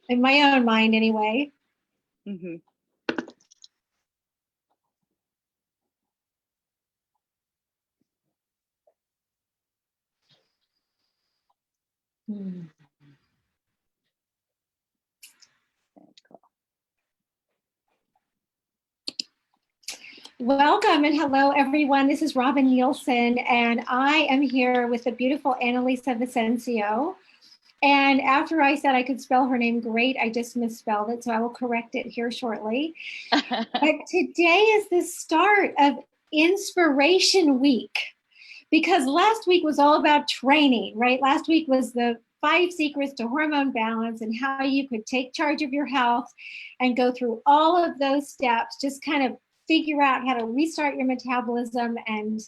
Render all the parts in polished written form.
In my own mind, anyway. Mm-hmm. Hmm. Cool. Welcome and hello, everyone. This is Robin Nielsen, and I am here with the beautiful Annalissa Vicencio. And after I said I could spell her name great, I just misspelled it, so I will correct it here shortly. But today is the start of Inspiration Week, because last week was all about training, right? Last week was the 5 secrets to hormone balance and how you could take charge of your health and go through all of those steps, just kind of figure out how to restart your metabolism and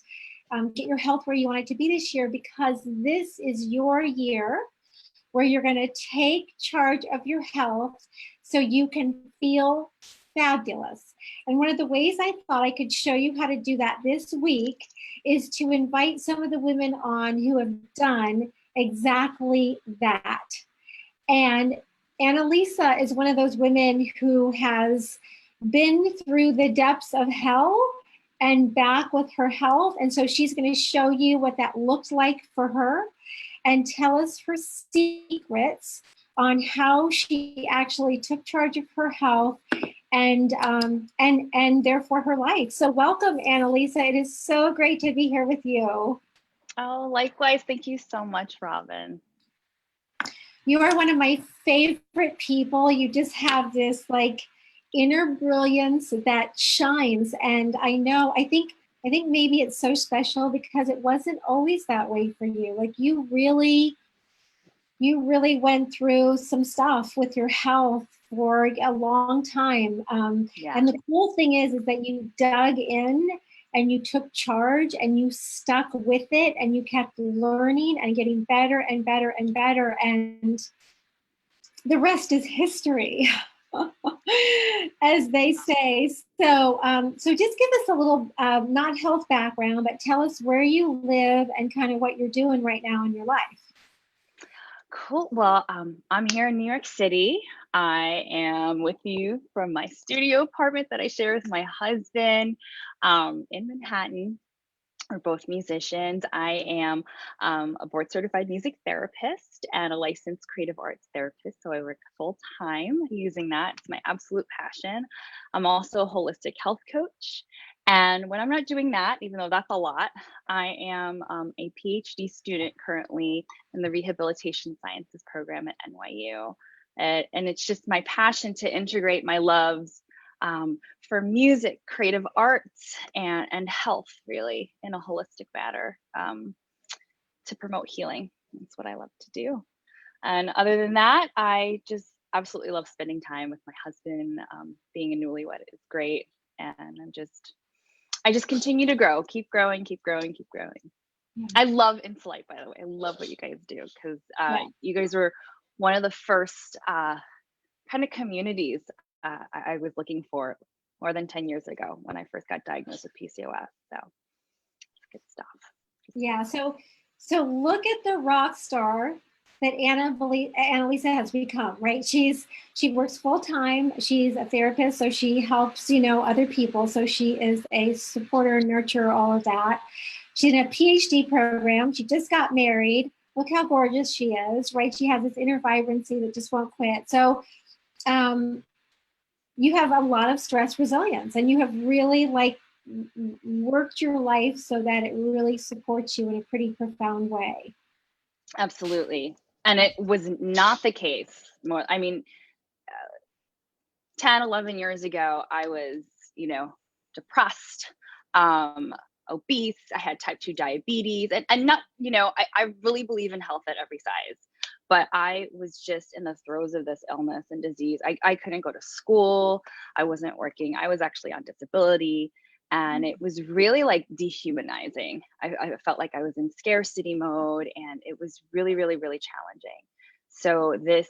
get your health where you want it to be this year, because this is your year where you're going to take charge of your health so you can feel fabulous. And one of the ways I thought I could show you how to do that this week is to invite some of the women on who have done exactly that. And Annalissa is one of those women who has been through the depths of hell and back with her health. And so she's going to show you what that looked like for her and tell us her secrets on how she actually took charge of her health and therefore her life. So welcome, Annalissa. It is so great to be here with you. Oh, likewise. Thank you so much, Robin. You are one of my favorite people. You just have this like inner brilliance that shines. And I think maybe it's so special because it wasn't always that way for you. Like you really went through some stuff with your health for a long time. Yeah. And the cool thing is that you dug in and you took charge and you stuck with it and you kept learning and getting better and better and better. And the rest is history, as they say. So just give us a little, not health background, but tell us where you live and kind of what you're doing right now in your life. Cool. Well, I'm here in New York City. I am with you from my studio apartment that I share with my husband in Manhattan. We're both musicians. I am a board certified music therapist and a licensed creative arts therapist. So I work full time using that. It's my absolute passion. I'm also a holistic health coach. And when I'm not doing that, even though that's a lot, I am a PhD student currently in the rehabilitation sciences program at NYU. And it's just my passion to integrate my loves for music, creative arts, and health, really, in a holistic manner to promote healing. That's what I love to do. And other than that, I just absolutely love spending time with my husband. Being a newlywed is great. And I just continue to grow, keep growing, keep growing, keep growing. Yeah. I love Inflight, by the way. I love what you guys do because you guys were one of the first kind of communities I was looking for more than 10 years ago when I first got diagnosed with PCOS. So it's good stuff. Yeah. So look at the rock star that Annalissa has become, right? She works full time. She's a therapist, so she helps, other people. So she is a supporter, nurturer, all of that. She's in a PhD program. She just got married. Look how gorgeous she is, right? She has this inner vibrancy that just won't quit. So you have a lot of stress resilience, and you have really worked your life so that it really supports you in a pretty profound way. Absolutely. And it was not the case. 10, 11 years ago, I was, depressed, obese. I had type 2 diabetes and not, I really believe in health at every size. But I was just in the throes of this illness and disease. I couldn't go to school. I wasn't working. I was actually on disability. And it was really like dehumanizing. I felt like I was in scarcity mode, and it was really, really, really challenging. So this,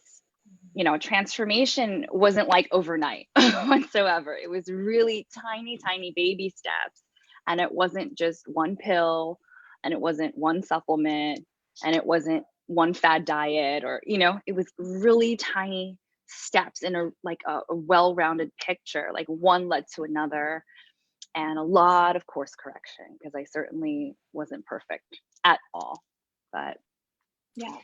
transformation wasn't like overnight whatsoever. It was really tiny, tiny baby steps. And it wasn't just one pill, and it wasn't one supplement, and it wasn't one fad diet, or, it was really tiny steps in a well-rounded picture. Like one led to another, and a lot of course correction, because I certainly wasn't perfect at all. But yeah.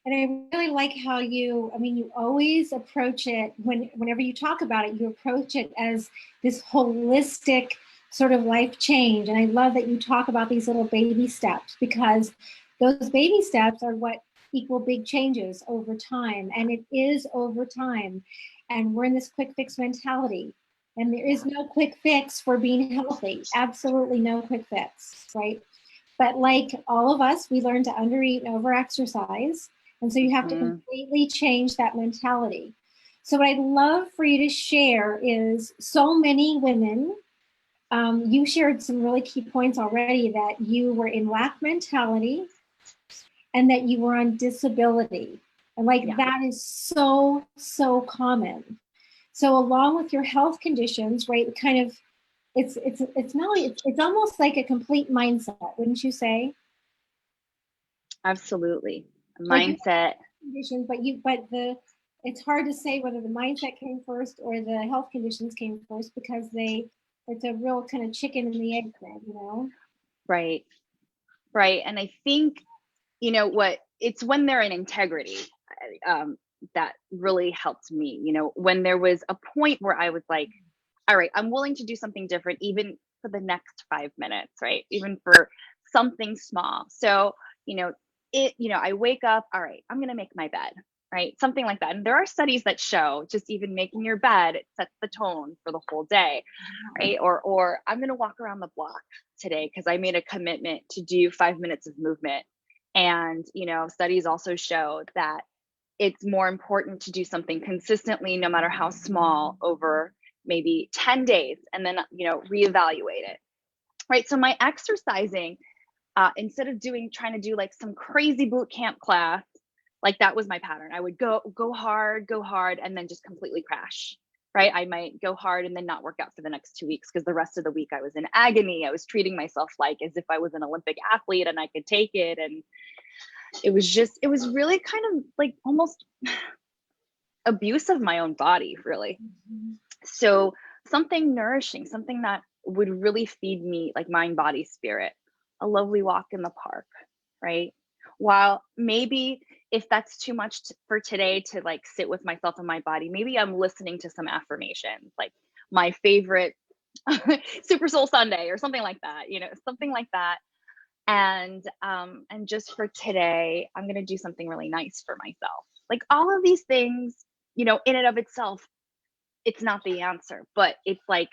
And I really like how you always approach it whenever you talk about it, you approach it as this holistic sort of life change. And I love that you talk about these little baby steps, because those baby steps are what equal big changes over time. And it is over time. And we're in this quick fix mentality. And there is no quick fix for being healthy. Absolutely no quick fix, right? But like all of us, we learn to undereat and overexercise. And so you have to completely change that mentality. So what I'd love for you to share is, so many women, you shared some really key points already, that you were in lack mentality and that you were on disability. And that is so, so common. So along with your health conditions, right, it's almost like a complete mindset, wouldn't you say? Absolutely. Mindset. Conditions, it's hard to say whether the mindset came first or the health conditions came first, because it's a real kind of chicken and the egg thing, Right. And I think, it's when they're in integrity, that really helped me. When there was a point where I was like, all right, I'm willing to do something different, even for the next 5 minutes, right? Even for something small. So, I wake up, all right, I'm going to make my bed, right? Something like that. And there are studies that show just even making your bed, it sets the tone for the whole day, right? Or I'm going to walk around the block today because I made a commitment to do 5 minutes of movement. And, studies also show that it's more important to do something consistently, no matter how small, over maybe 10 days, and then, reevaluate it, right? So my exercising, instead of trying to do like some crazy boot camp class, like that was my pattern. I would go hard, and then just completely crash, right? I might go hard and then not work out for the next 2 weeks, because the rest of the week I was in agony. I was treating myself like as if I was an Olympic athlete and I could take it. And it was really kind of like almost abuse of my own body, really. So something nourishing, something that would really feed me, like mind, body, spirit, a lovely walk in the park, right? While maybe if that's too much for today to like sit with myself and my body, maybe I'm listening to some affirmations, like my favorite Super Soul Sunday or something like that, something like that. And just for today, I'm going to do something really nice for myself. Like all of these things, in and of itself, it's not the answer, but it's like,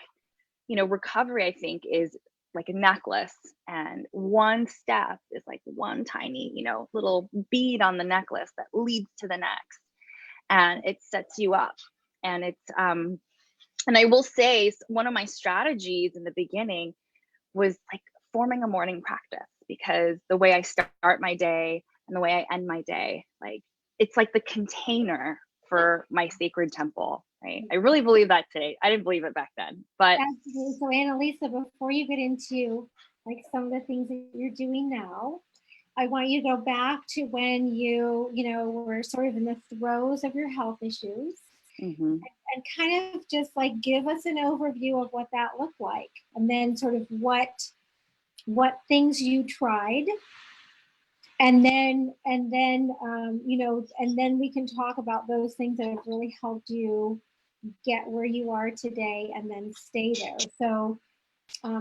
recovery, I think, is like a necklace, and one step is like one tiny, little bead on the necklace that leads to the next, and it sets you up. And and I will say, one of my strategies in the beginning was like forming a morning practice, because the way I start my day and the way I end my day, like it's like the container for my sacred temple, right? I really believe that today. I didn't believe it back then, but absolutely. So Annalissa, before you get into like some of the things that you're doing now, I want you to go back to when you were sort of in the throes of your health issues, and kind of just like give us an overview of what that looked like, and then sort of what things you tried, and then and then we can talk about those things that have really helped you get where you are today and then stay there.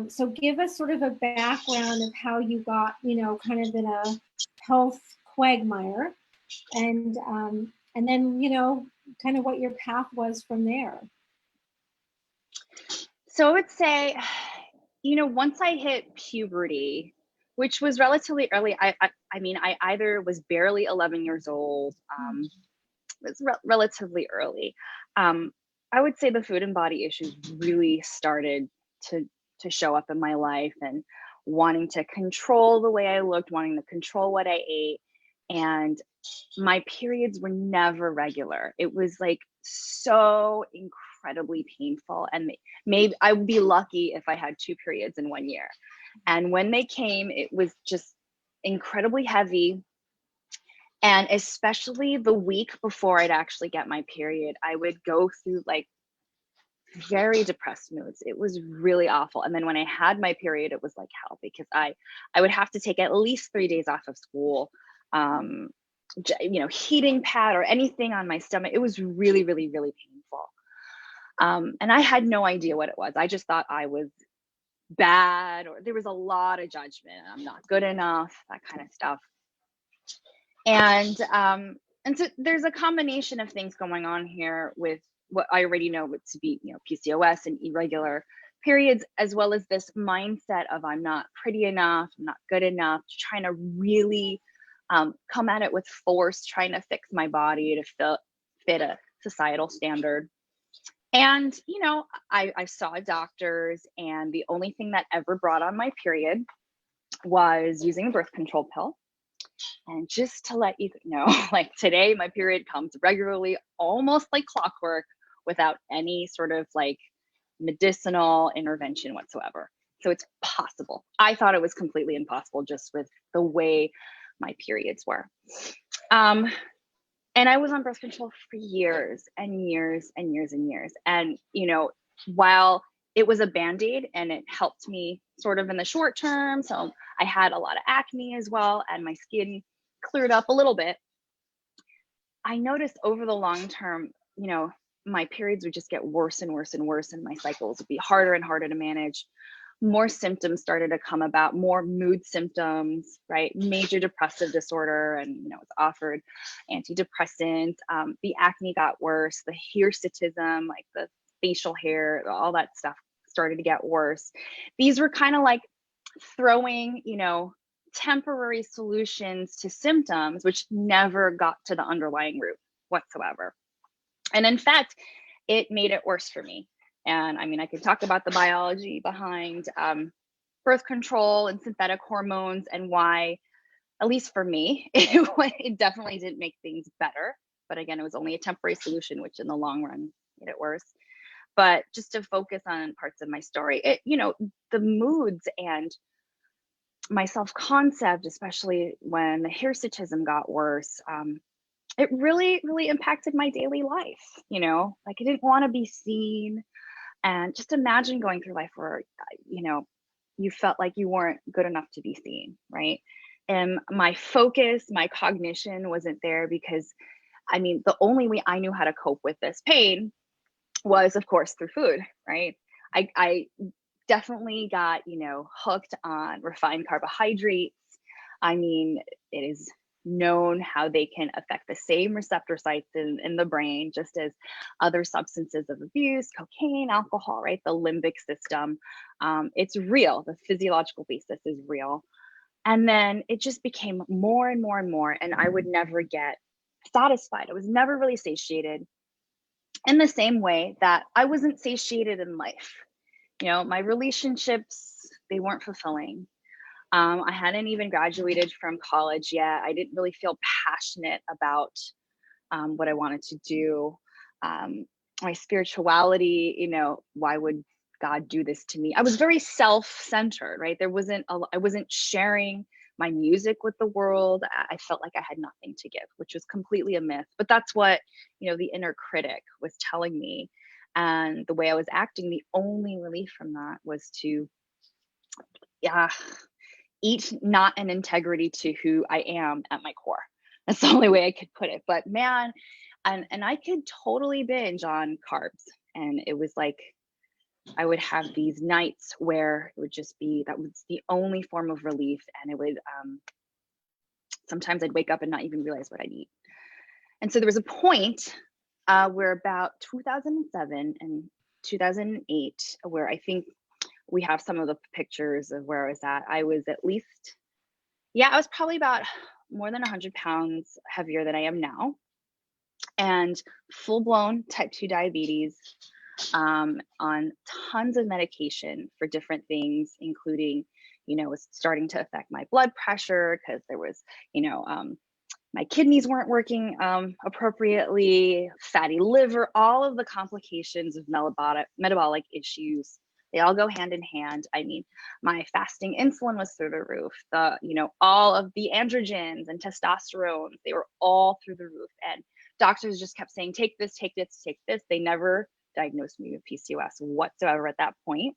So give us sort of a background of how you got, kind of in a health quagmire, and then kind of what your path was from there. So I would say, once I hit puberty, which was relatively early, I mean, I either was barely 11 years old, it was relatively early. I would say the food and body issues really started to show up in my life, and wanting to control the way I looked, wanting to control what I ate. And my periods were never regular. It was like so incredibly painful. And maybe I would be lucky if I had 2 periods in 1 year. And when they came, it was just incredibly heavy. And especially the week before I'd actually get my period, I would go through like very depressed moods. It was really awful. And then when I had my period, it was like hell, because I would have to take at least 3 days off of school, um, heating pad or anything on my stomach. It was really, really, really painful. And I had no idea what it was. I just thought I was bad, or there was a lot of judgment. I'm not good enough, that kind of stuff. And so there's a combination of things going on here with what I already know to be, PCOS and irregular periods, as well as this mindset of I'm not pretty enough, I'm not good enough, trying to really come at it with force, trying to fix my body to fit a societal standard. And, I saw doctors, and the only thing that ever brought on my period was using a birth control pill. And just to let you know, like today, my period comes regularly, almost like clockwork, without any sort of like medicinal intervention whatsoever. So it's possible. I thought it was completely impossible just with the way my periods were. And I was on birth control for years and years and years and years. And, while it was a Band-Aid and it helped me sort of in the short term, so I had a lot of acne as well, and my skin cleared up a little bit, I noticed over the long term, my periods would just get worse and worse and worse, and my cycles would be harder and harder to manage. More symptoms started to come about, more mood symptoms, right? Major depressive disorder, and was offered antidepressants. The acne got worse, the hirsutism, like the facial hair, all that stuff started to get worse. These were kind of like throwing, temporary solutions to symptoms, which never got to the underlying root whatsoever. And in fact, it made it worse for me. And I mean, I could talk about the biology behind birth control and synthetic hormones, and why, at least for me, it definitely didn't make things better. But again, it was only a temporary solution, which in the long run made it worse. But just to focus on parts of my story, the moods and my self-concept, especially when the hirsutism got worse, it really, really impacted my daily life. Like I didn't want to be seen. And just imagine going through life where, you felt like you weren't good enough to be seen, right? And my focus, my cognition wasn't there, because, I mean, the only way I knew how to cope with this pain was, of course, through food, right? I definitely got, hooked on refined carbohydrates. I mean, it is known how they can affect the same receptor sites in the brain, just as other substances of abuse, cocaine, alcohol, right? The limbic system. It's real. The physiological basis is real. And then it just became more and more and more, and I would never get satisfied. I was never really satiated, in the same way that I wasn't satiated in life. My relationships, they weren't fulfilling. I hadn't even graduated from college yet. I didn't really feel passionate about what I wanted to do. My spirituality, why would God do this to me? I was very self-centered, right? I wasn't sharing my music with the world. I felt like I had nothing to give, which was completely a myth. But that's what, the inner critic was telling me. And the way I was acting, the only relief from that was to, eat not an integrity to who I am at my core. That's the only way I could put it. But man, and I could totally binge on carbs. And it was like, I would have these nights where it would just be, that was the only form of relief. And it would, sometimes I'd wake up and not even realize what I'd eat. And so there was a point where about 2007 and 2008, where I think we have some of the pictures of where I was at. I was at least, I was probably about more than 100 pounds heavier than I am now, and full-blown type 2 diabetes, on tons of medication for different things, including, it was starting to affect my blood pressure, because there was, my kidneys weren't working appropriately, fatty liver, all of the complications of metabolic issues. They all go hand in hand. I mean, my fasting insulin was through the roof. All of the androgens and testosterone, they were all through the roof. And doctors just kept saying, take this, take this, take this. They never diagnosed me with PCOS whatsoever at that point.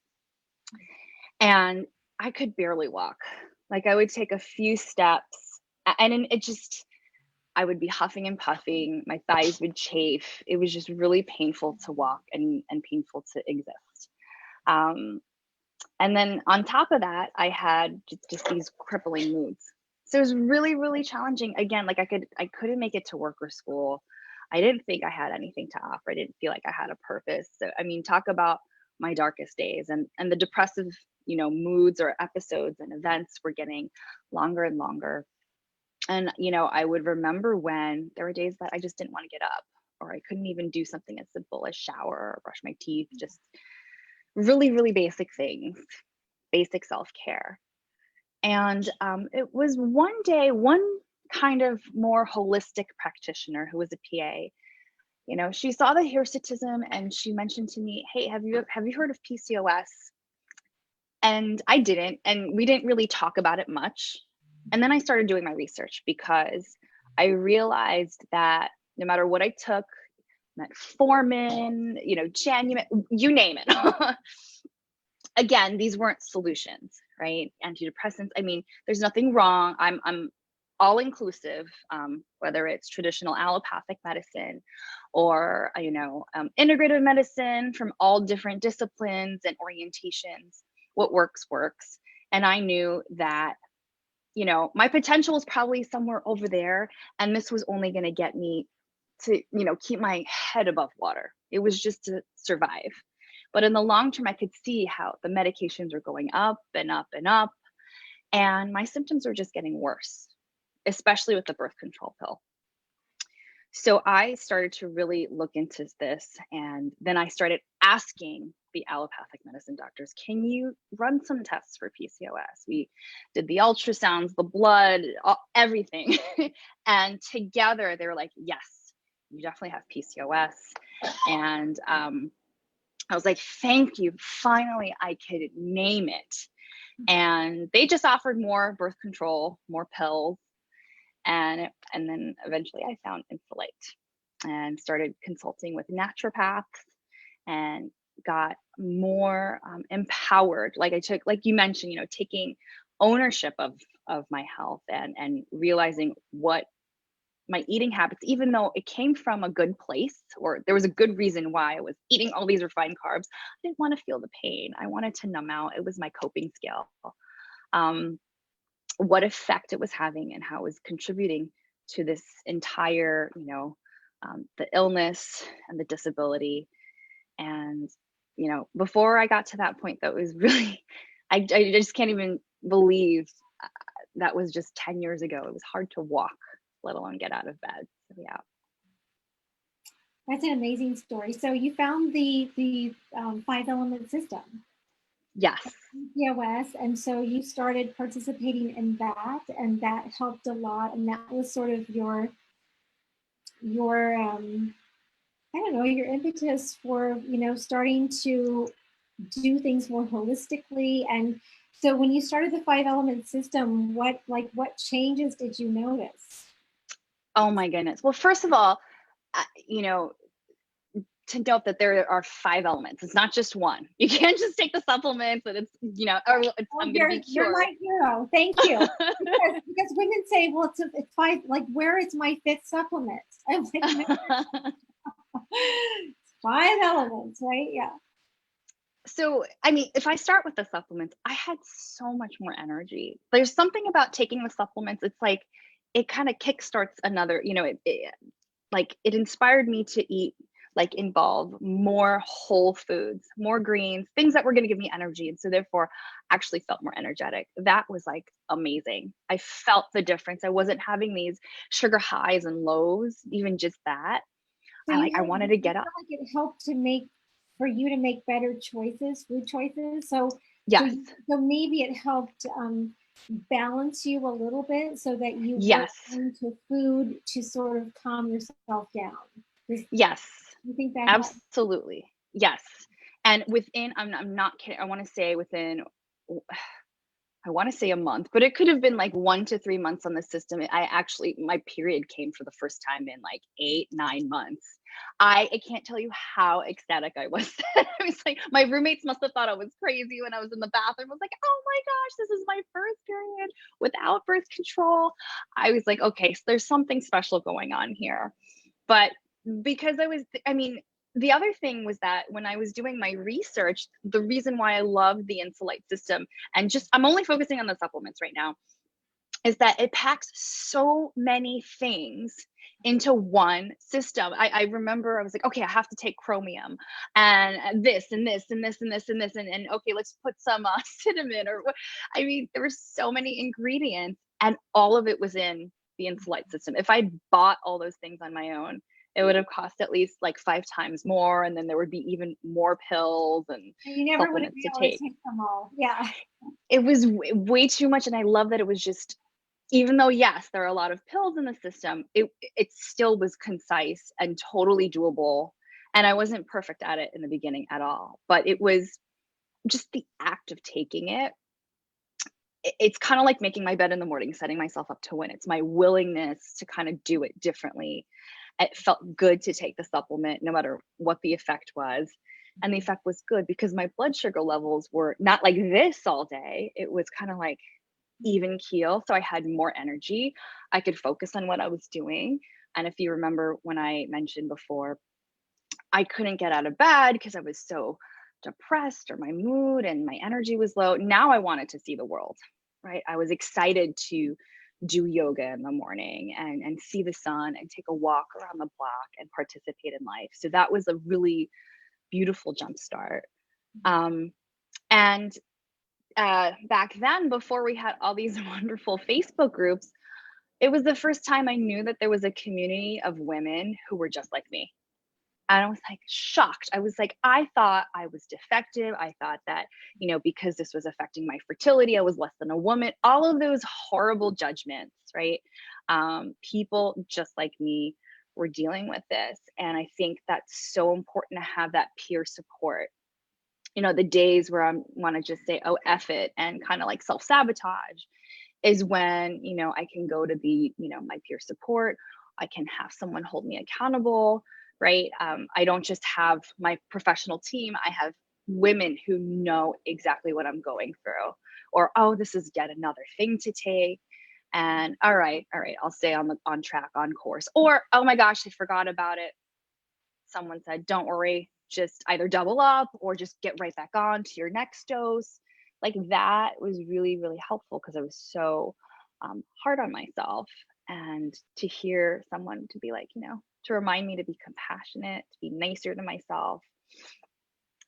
And I could barely walk. Like, I would take a few steps and I would be huffing and puffing. My thighs would chafe. It was just really painful to walk and painful to exist. And then on top of that, I had just these crippling moods. So it was really, really challenging. Again, like I couldn't make it to work or school. I didn't think I had anything to offer. I didn't feel like I had a purpose. So, I mean, talk about my darkest days, and the depressive, moods or episodes and events were getting longer and longer. And, I would remember when there were days that I just didn't want to get up, or I couldn't even do something as simple as shower or brush my teeth, just really, really basic things, basic self-care. And it was one day, one kind of more holistic practitioner who was a PA, she saw the hirsutism and she mentioned to me, hey, have you heard of PCOS? And I didn't, and we didn't really talk about it much. And then I started doing my research because I realized that no matter what I took, metformin, Janumet, you name it. Again, these weren't solutions, right? Antidepressants. I mean, there's nothing wrong. I'm all inclusive, whether it's traditional allopathic medicine or, integrative medicine from all different disciplines and orientations. What works, works. And I knew that, my potential was probably somewhere over there. And this was only going to get me to, keep my head above water. It was just to survive. But in the long term, I could see how the medications were going up and up and up. And my symptoms were just getting worse, especially with the birth control pill. So I started to really look into this. And then I started asking the allopathic medicine doctors, can you run some tests for PCOS? We did the ultrasounds, the blood, everything. And together they were like, yes, you definitely have PCOS. And I was like, thank you. Finally, I could name it. And they just offered more birth control, more pills. And then eventually I found Infolate and started consulting with naturopaths and got more empowered. Like I took, like you mentioned, taking ownership of my health and realizing what my eating habits, even though it came from a good place or there was a good reason why I was eating all these refined carbs, I didn't want to feel the pain. I wanted to numb out. It was my coping skill. What effect it was having and how it was contributing to this entire, the illness and the disability. And, before I got to that point, that was really, I just can't even believe that was just 10 years ago. It was hard to walk, let alone get out of bed. So, yeah. That's an amazing story. So you found the 5-element system. Yes. PCOS, and so you started participating in that, and that helped a lot. And that was sort of your I don't know, your impetus for starting to do things more holistically. And so when you started the 5-element system, what changes did you notice? Oh my goodness. Well, first of all, to note that there are 5 elements. It's not just one. You can't just take the supplements and it's, I'm going to be cured. You're my hero. Thank you. because women say, well, it's 5, like, where is my 5th supplement? I'm like, it's 5 elements, right? Yeah. So, I mean, if I start with the supplements, I had so much more energy. There's something about taking the supplements. It's like, it kind of kickstarts another, it inspired me to eat, involve more whole foods, more greens, things that were going to give me energy. And so therefore actually felt more energetic. That was amazing. I felt the difference. I wasn't having these sugar highs and lows, even just that. So I wanted to get up. It helped for you to make better choices, food choices. So yes. So maybe it helped balance you a little bit so that you yes. went into food to sort of calm yourself down. Yes. You think that absolutely helped? Yes. And within, I'm not kidding, I want to say within, I want to say a month, but it could have been like 1 to 3 months on the system. I actually, my period came for the first time in like 8, 9 months. I can't tell you how ecstatic I was. I was like, my roommates must have thought I was crazy when I was in the bathroom. I was like, oh my gosh, this is my first period without birth control. I was like, okay, so there's something special going on here. But because I mean, the other thing was that when I was doing my research, the reason why I love the Insulite system, and just I'm only focusing on the supplements right now, is that it packs so many things into one system. I remember I was like, okay, I have to take chromium and this and this and this and this and this and okay, let's put some cinnamon or what. I mean, there were so many ingredients, and all of it was in the Insulite system. If I bought all those things on my own, it would have cost at least like 5 times more, and then there would be even more pills and You never would have supplements been to able to take. take them all. Yeah. It was way too much, and I love that it was just, even though yes, there are a lot of pills in the system, it still was concise and totally doable. And I wasn't perfect at it in the beginning at all, but it was just the act of taking it. It's kind of like making my bed in the morning, setting myself up to win. It's my willingness to kind of do it differently. It felt good to take the supplement no matter what the effect was. And the effect was good because my blood sugar levels were not like this all day. It was kind of like even keel. So I had more energy. I could focus on what I was doing. And if you remember when I mentioned before, I couldn't get out of bed because I was so depressed or my mood and my energy was low. Now I wanted to see the world, right? I was excited to do yoga in the morning and see the sun and take a walk around the block and participate in life. So that was a really beautiful jump start. And back then, before we had all these wonderful Facebook groups, it was the first time I knew that there was a community of women who were just like me. And I was like shocked. I was like, I thought I was defective. I thought that, because this was affecting my fertility, I was less than a woman. All of those horrible judgments, right? People just like me were dealing with this. And I think that's so important to have that peer support. The days where I want to just say, oh, F it, and kind of like self sabotage is when, I can go to my peer support. I can have someone hold me accountable, right? I don't just have my professional team. I have women who know exactly what I'm going through, or, oh, this is yet another thing to take. And all right, I'll stay on track, on course. Or, oh my gosh, I forgot about it. Someone said, don't worry, just either double up or just get right back on to your next dose. Like that was really, really helpful because I was so hard on myself. And to hear someone to be like, to remind me to be compassionate, to be nicer to myself.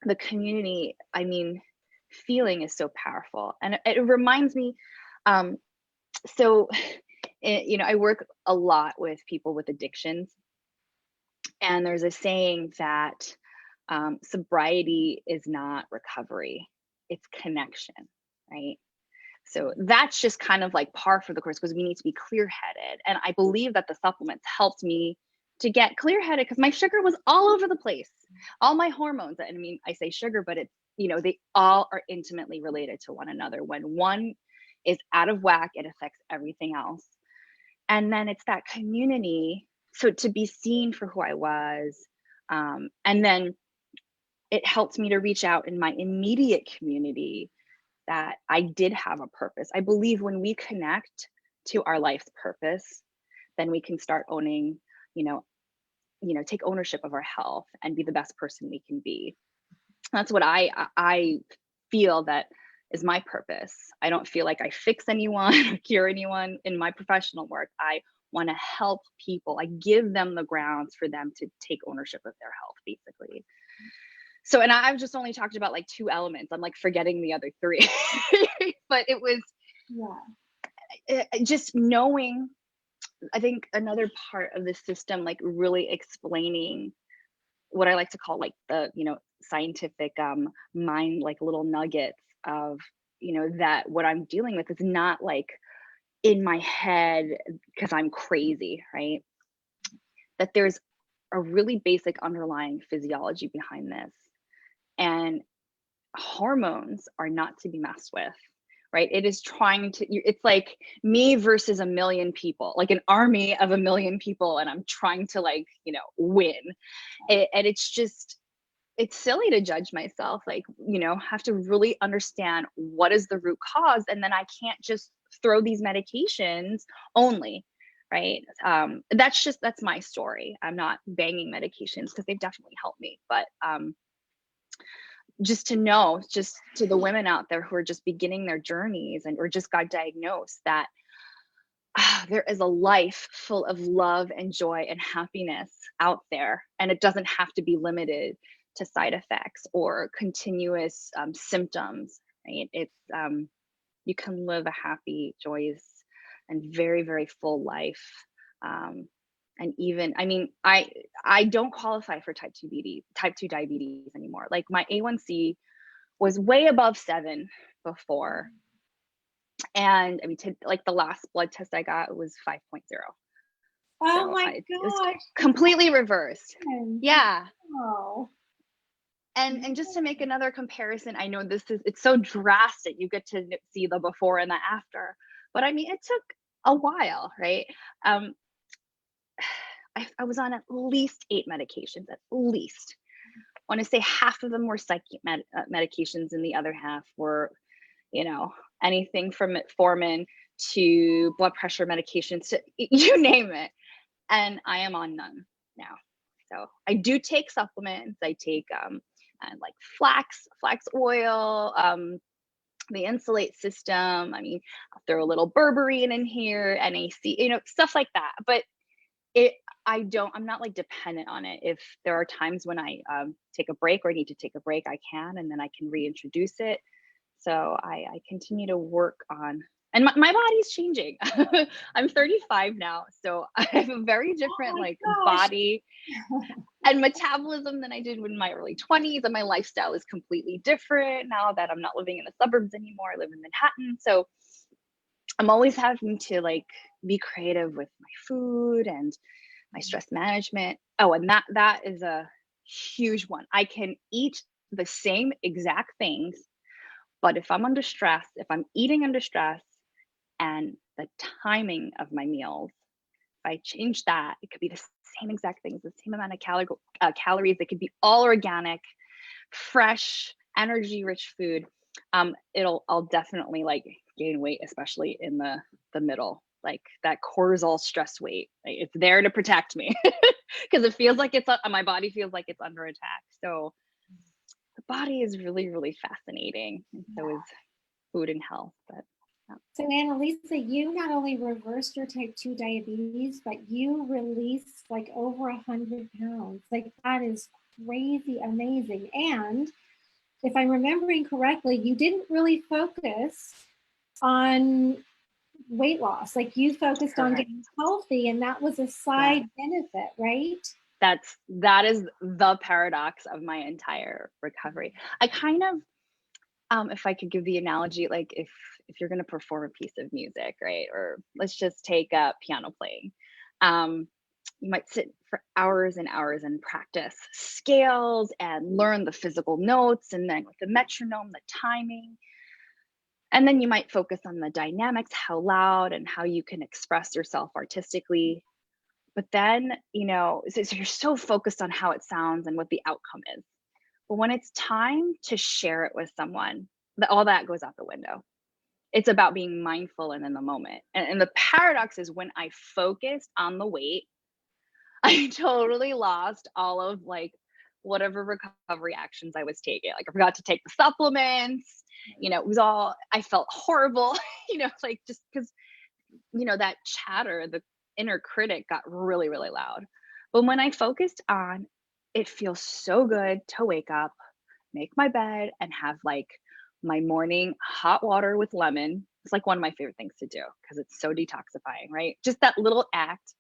The community, I mean, feeling is so powerful. And it reminds me, so, I work a lot with people with addictions. And there's a saying that sobriety is not recovery, it's connection, right? So that's just kind of like par for the course because we need to be clear headed. And I believe that the supplements helped me to get clear headed because my sugar was all over the place. All my hormones, I mean, I say sugar, but it's, they all are intimately related to one another. When one is out of whack, it affects everything else. And then it's that community. So to be seen for who I was, and then it helped me to reach out in my immediate community that I did have a purpose. I believe when we connect to our life's purpose, then we can start owning, take ownership of our health and be the best person we can be. That's what I feel that is my purpose. I don't feel like I fix anyone or cure anyone in my professional work. I want to help people. I give them the grounds for them to take ownership of their health, basically. So, and I've just only talked about like 2 elements. I'm like forgetting the other 3, but it was just knowing. I think another part of the system, like really explaining what I like to call like the, scientific mind, like little nuggets of, that what I'm dealing with is not like in my head because I'm crazy, right? That there's a really basic underlying physiology behind this. And hormones are not to be messed with, right? It is trying to, it's like me versus a million people, like an army of a million people, and I'm trying to, like, win. And it's just, it's silly to judge myself, like, have to really understand what is the root cause. And then I can't just throw these medications only, right? That's my story. I'm not banging medications because they've definitely helped me. But just to know, just to the women out there who are just beginning their journeys or just got diagnosed, that there is a life full of love and joy and happiness out there. And it doesn't have to be limited to side effects or continuous symptoms, right? It's you can live a happy, joyous, and very, very full life. And even, I mean, I don't qualify for type 2 diabetes anymore. Like, my A1C was way above 7 before. And I mean, like, the last blood test I got was 5.0. Oh So my it was gosh. completely reversed. Yeah. Oh. And just to make another comparison, I know it's so drastic. You get to see the before and the after, but I mean, it took a while, right? I was on at least 8 medications, at least. I want to say half of them were medications, and the other half were, anything from metformin to blood pressure medications to you name it. And I am on none now. So I do take supplements. I take like flax oil, the Insulate system. I mean, I'll throw a little berberine in here, NAC, stuff like that. But I'm not like dependent on it. If there are times when I take a break or I need to take a break, I can, and then I can reintroduce it. So I continue to work on, and my body's changing. I'm 35 now, so I have a very different body and metabolism than I did in my early 20s, and my lifestyle is completely different now that I'm not living in the suburbs anymore. I live in Manhattan, so I'm always having to be creative with my food and my stress management. Oh, and that is a huge one. I can eat the same exact things, but if I'm under stress, if I'm eating under stress, and the timing of my meals, if I change that, it could be the same exact things, the same amount of calories. It could be all organic, fresh, energy-rich food. I'll definitely gain weight, especially in the middle, like that cortisol stress weight. It's there to protect me because it feels like my body feels like it's under attack. So the body is really, really fascinating, and so is food and health. But so Annalissa, you not only reversed your type 2 diabetes, but you released over 100 pounds. That is crazy amazing. And if I'm remembering correctly, you didn't really focus on weight loss. You focused on getting healthy, and that was a side benefit, right? That is the paradox of my entire recovery. I kind of, if I could give the analogy, if you're going to perform a piece of music, right? Or let's just take piano playing. You might sit for hours and hours and practice scales and learn the physical notes, and then with the metronome, the timing. And then you might focus on the dynamics, how loud and how you can express yourself artistically. But then, so you're so focused on how it sounds and what the outcome is. But when it's time to share it with someone, all that goes out the window. It's about being mindful and in the moment. And the paradox is, when I focused on the weight, I totally lost all of whatever recovery actions I was taking. I forgot to take the supplements, it was all, I felt horrible, just because, that chatter, the inner critic got really, really loud. But when I focused on, it feels so good to wake up, make my bed, and have my morning hot water with lemon. It's one of my favorite things to do because it's so detoxifying, right? Just that little act.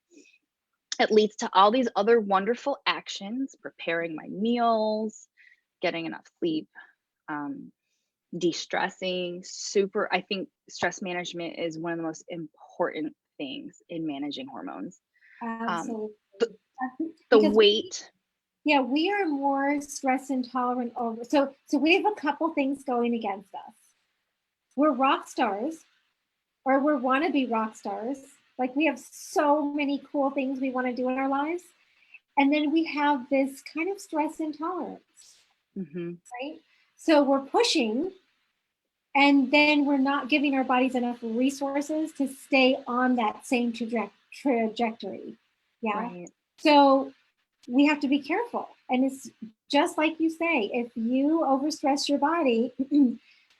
It leads to all these other wonderful actions: preparing my meals, getting enough sleep, de-stressing. I think stress management is one of the most important things in managing hormones. Absolutely. The weight. Yeah, we are more stress intolerant over. So we have a couple things going against us. We're rock stars, or we're wannabe rock stars. Like we have so many cool things we want to do in our lives. And then we have this kind of stress intolerance, Mm-hmm. right? So we're pushing, and then we're not giving our bodies enough resources to stay on that same trajectory. Yeah. Right. So we have to be careful. And it's just like you say, if you overstress your body,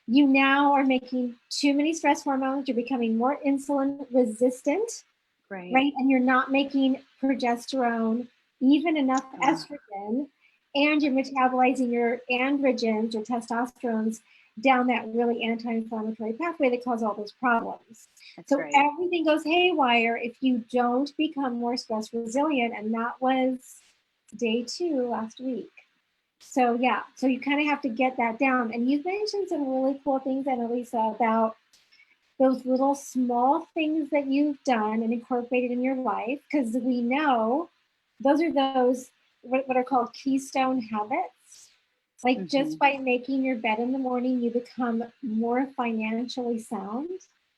you now are making too many stress hormones. You're becoming more insulin resistant, Right. right? And you're not making progesterone, even enough estrogen, and you're metabolizing your androgens or testosterones down that really anti-inflammatory pathway that causes all those problems. That's So right. everything goes haywire if you don't become more stress resilient. And that was day 2 last week. So yeah, so you kind of have to get that down. And you've mentioned some really cool things, Annalissa, about those little small things that you've done and incorporated in your life, because we know those are those what are called keystone habits. Like just by making your bed in the morning, you become more financially sound.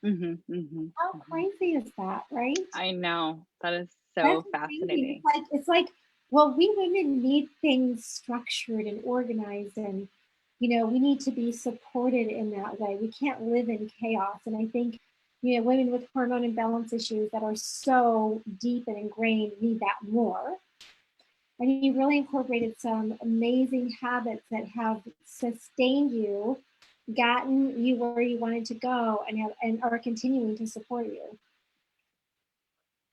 Mm-hmm. Mm-hmm. How crazy is that, right? I know. That is That's so amazing. fascinating. It's like, well, we women need things structured and organized, and we need to be supported in that way. We can't live in chaos. And I think, women with hormone imbalance issues that are so deep and ingrained need that more. And you really incorporated some amazing habits that have sustained you, gotten you where you wanted to go, and are continuing to support you.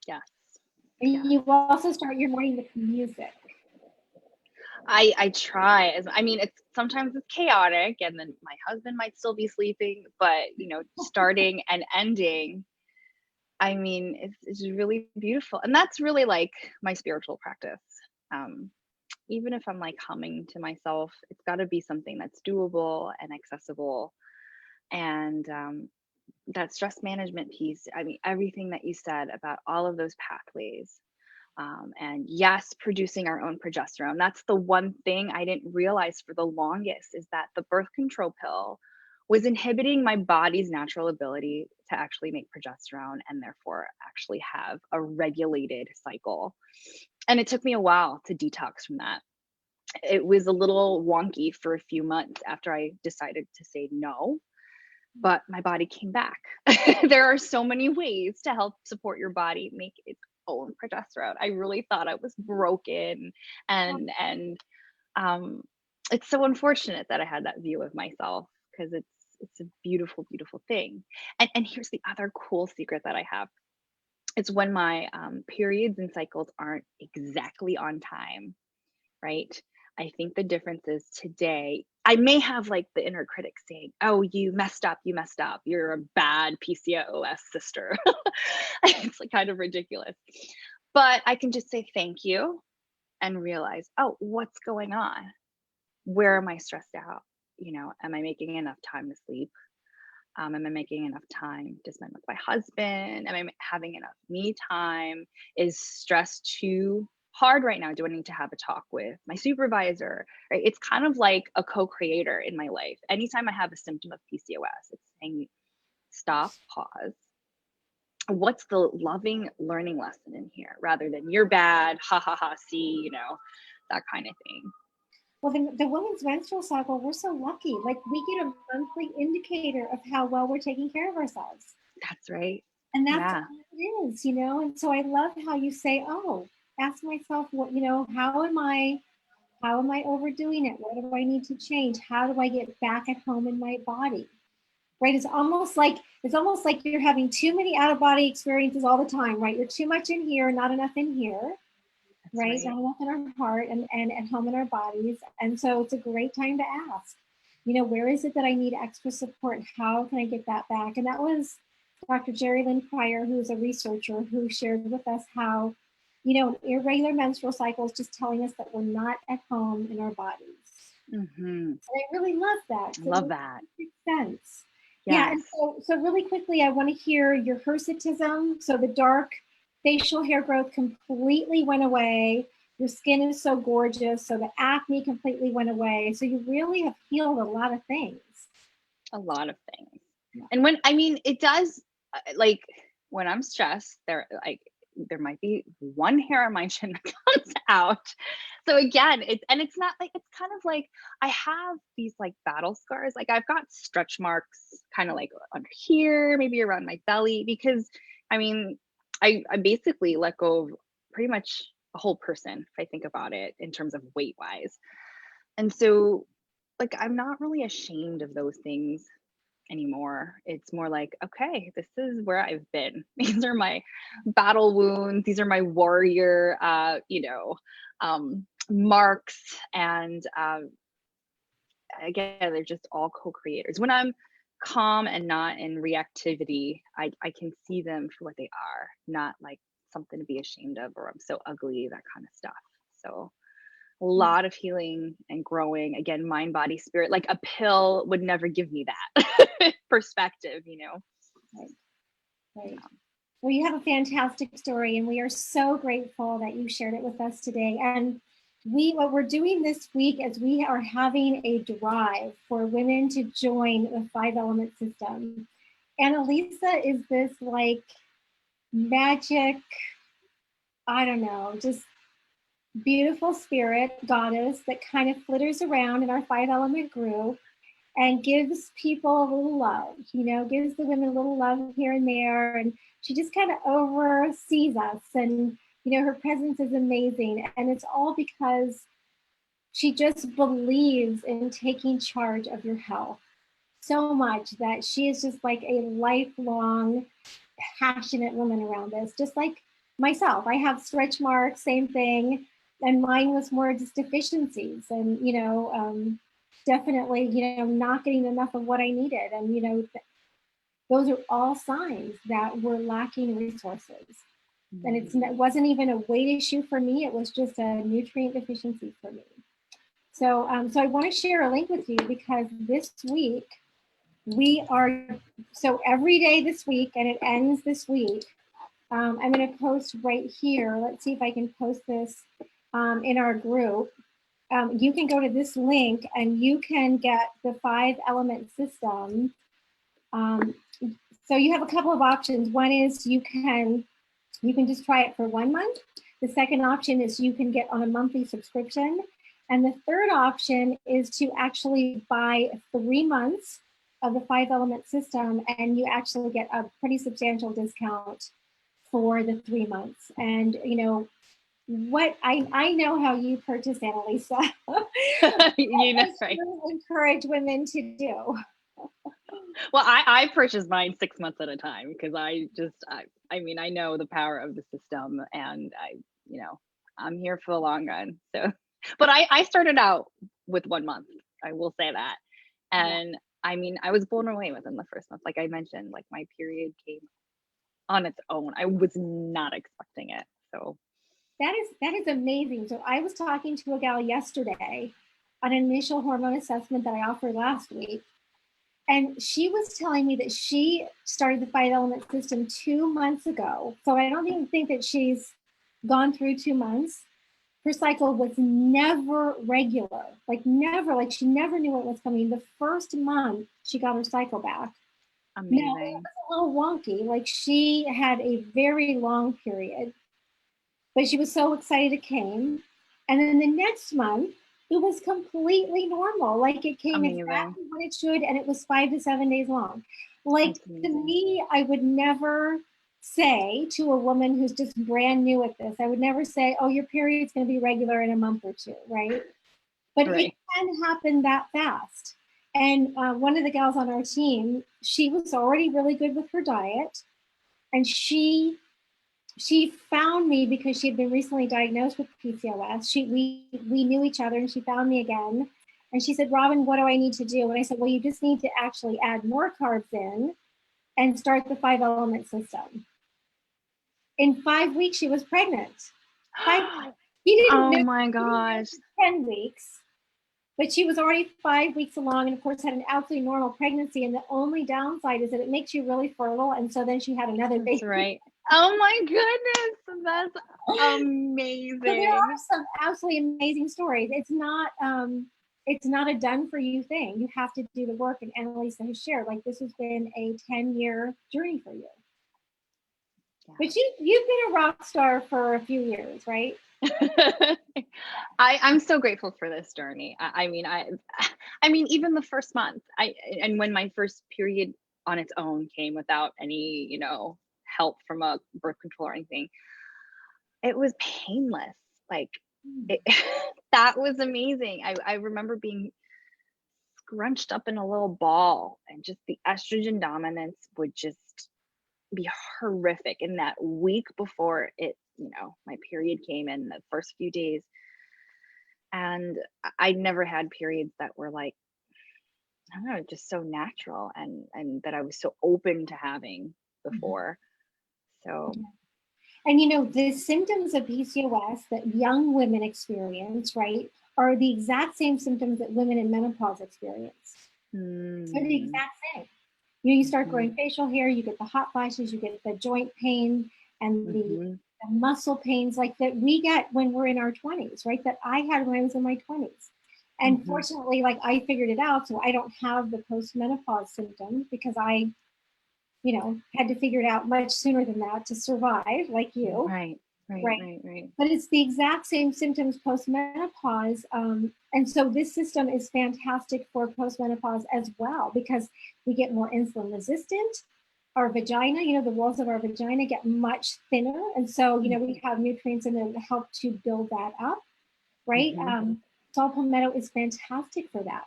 Yes. And Yes. you also start your morning with music. I try as I mean it's sometimes it's chaotic and then my husband might still be sleeping, but starting and ending, I mean, it's really beautiful. And that's really like my spiritual practice. Um, Even if I'm like humming to myself, it's got to be something that's doable and accessible. And that stress management piece, I mean, everything that you said about all of those pathways. And yes, producing our own progesterone. That's the one thing I didn't realize for the longest is that the birth control pill was inhibiting my body's natural ability to actually make progesterone and therefore actually have a regulated cycle. And it took me a while to detox from that. It was a little wonky for a few months after I decided to say no, but my body came back. There are so many ways to help support your body make its own progesterone. I really thought I was broken, and um, it's so unfortunate that I had that view of myself because it's a beautiful, beautiful thing. And here's the other cool secret that I have. It's when my periods and cycles aren't exactly on time, right? I think the difference is today, I may have like the inner critic saying, oh, you messed up, you're a bad PCOS sister. It's like kind of ridiculous. But I can just say thank you and realize, oh, what's going on? Where am I stressed out? Am I making enough time to sleep? Am I making enough time to spend with my husband? Am I having enough me time? Is stress too hard right now? Do I need to have a talk with my supervisor? Right? It's kind of like a co-creator in my life. Anytime I have a symptom of PCOS, it's saying stop, pause. What's the loving learning lesson in here rather than you're bad, ha ha ha, see, that kind of thing. Well, the women's menstrual cycle, we're so lucky. Like we get a monthly indicator of how well we're taking care of ourselves. That's right. And that's Yeah. all it is, And so I love how you say, oh, ask myself what, how am I overdoing it? What do I need to change? How do I get back at home in my body? Right? It's almost like you're having too many out of body experiences all the time, right? You're too much in here, not enough in here. That's Right? right. Not enough in our heart and at home in our bodies. And so it's a great time to ask, where is it that I need extra support? How can I get that back? And that was Dr. Jerry Lynn Pryor, who is a researcher, who shared with us how, irregular menstrual cycles just telling us that we're not at home in our bodies. Mm-hmm. And I really love that. I So it love that. makes sense. Yeah, Yes. and so really quickly, I want to hear your hirsutism. So the dark facial hair growth completely went away. Your skin is so gorgeous. So the acne completely went away. So you really have healed a lot of things. A lot of things. Yeah. And when, I mean, it does, like when I'm stressed, there might be one hair on my chin that comes out. So again, it's not like, it's kind of like I have these like battle scars. Like I've got stretch marks kind of like under here, maybe around my belly, because I mean, I basically let go of pretty much a whole person, if I think about it in terms of weight wise. And so like I'm not really ashamed of those things anymore. It's more like, okay, this is where I've been. These are my battle wounds. These are my warrior, marks. And again, they're just all co-creators. When I'm calm and not in reactivity, I can see them for what they are, not like something to be ashamed of, or I'm so ugly, that kind of stuff. So a lot of healing and growing, again, mind, body, spirit. Like a pill would never give me that perspective, Right. Right. Well, you have a fantastic story, and we are so grateful that you shared it with us today. And what we're doing this week is we are having a drive for women to join the 5-element system. Annalissa is this like magic, I don't know, just beautiful spirit goddess that kind of flitters around in our 5-element group and gives people a little love, gives the women a little love here and there. And she just kind of oversees us. And, her presence is amazing. And it's all because she just believes in taking charge of your health so much that she is just like a lifelong, passionate woman around this, just like myself. I have stretch marks, same thing. And mine was more just deficiencies and, definitely, not getting enough of what I needed. And, those are all signs that we're lacking resources. And it wasn't even a weight issue for me. It was just a nutrient deficiency for me. So, so I want to share a link with you because this week so every day this week, and it ends this week, I'm going to post right here. Let's see if I can post this in our group. You can go to this link and you can get the 5-element system. So you have a couple of options. One is you can just try it for 1 month. The second option is you can get on a monthly subscription. And the third option is to actually buy 3 months of the 5-element system, and you actually get a pretty substantial discount for the 3 months. And what I know how you purchase, Annalissa. Right. Encourage women to do. Well, I purchase mine 6 months at a time because I know the power of the system, and I'm here for the long run. So, but I started out with 1 month. I will say that. And I mean, I was blown away within the first month. Like I mentioned, like my period came on its own. I was not expecting it. So that is amazing. So I was talking to a gal yesterday on an initial hormone assessment that I offered last week. And she was telling me that she started the 5-element system 2 months ago. So I don't even think that she's gone through 2 months. Her cycle was never regular, like never, like she never knew what was coming. The first month she got her cycle back. amazing. Now, it was a little wonky. Like she had a very long period, but she was so excited it came. And then the next month, it was completely normal. Like it came exactly when it should, and it was 5 to 7 days long. Like to me, I would never say to a woman who's just brand new at this, I would never say, oh, your period's going to be regular in a month or two, right? But it can happen that fast. And one of the gals on our team, she was already really good with her diet. And she found me because she had been recently diagnosed with PCOS. We knew each other, and she found me again. And she said, Robin, what do I need to do? And I said, well, you just need to actually add more carbs in and start the 5-element system. In 5 weeks, she was pregnant. 5 weeks. He didn't know. Oh my gosh. 10 weeks. But she was already 5 weeks along, and of course had an absolutely normal pregnancy. And the only downside is that it makes you really fertile. And so then she had another baby. That's right. Oh my goodness, that's So there amazing. are some absolutely amazing stories. It's not a done for you thing. You have to do the work. And Annalisa has shared, like, this has been a 10-year journey for you. Yeah. But you've been a rock star for a few years, right? I'm so grateful for this journey. I mean, even the first month, and when my first period on its own came without any, help from a birth control or anything, it was painless. Like, it, that was amazing. I remember being scrunched up in a little ball, and just the estrogen dominance would just be horrific in that week before my period came in, the first few days. And I never had periods that were like, I don't know, just so natural, and that I was so open to having before. So And the symptoms of PCOS that young women experience, right, are the exact same symptoms that women in menopause experience. They're the exact same. You start growing facial hair, you get the hot flashes, you get the joint pain and the muscle pains like that we get when we're in our 20s, right? That I had when I was in my 20s. And fortunately, like, I figured it out, so I don't have the postmenopause symptoms because I, had to figure it out much sooner than that to survive, like you. Right. But it's the exact same symptoms postmenopause. And so this system is fantastic for postmenopause as well, because we get more insulin resistant. Our vagina, the walls of our vagina get much thinner. And so, we have nutrients in there that help to build that up, right? Saw palmetto is fantastic for that.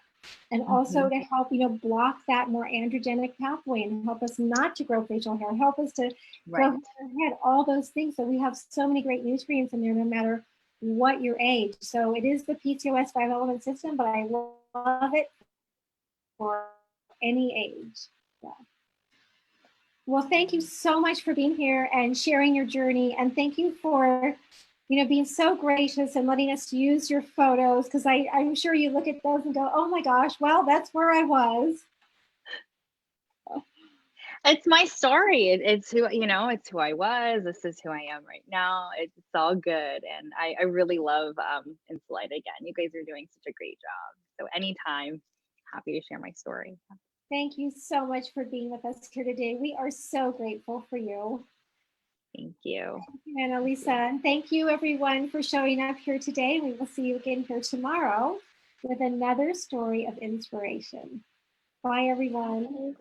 And also to help, block that more androgenic pathway and help us not to grow facial hair, help us to grow hair head, all those things. So we have so many great nutrients in there, no matter what your age. So it is the PCOS 5-element system, but I love it for any age. Yeah. Well, thank you so much for being here and sharing your journey. And thank you for, being so gracious and letting us use your photos, because I'm sure you look at those and go, oh my gosh, well, that's where I was. It's my story. It's who, it's who I was. This is who I am right now. It's all good. And I really love Insulite again. You guys are doing such a great job. So anytime, happy to share my story. Thank you so much for being with us here today. We are so grateful for you. Thank you. Thank you, Annalisa. And thank you, everyone, for showing up here today. We will see you again here tomorrow with another story of inspiration. Bye, everyone.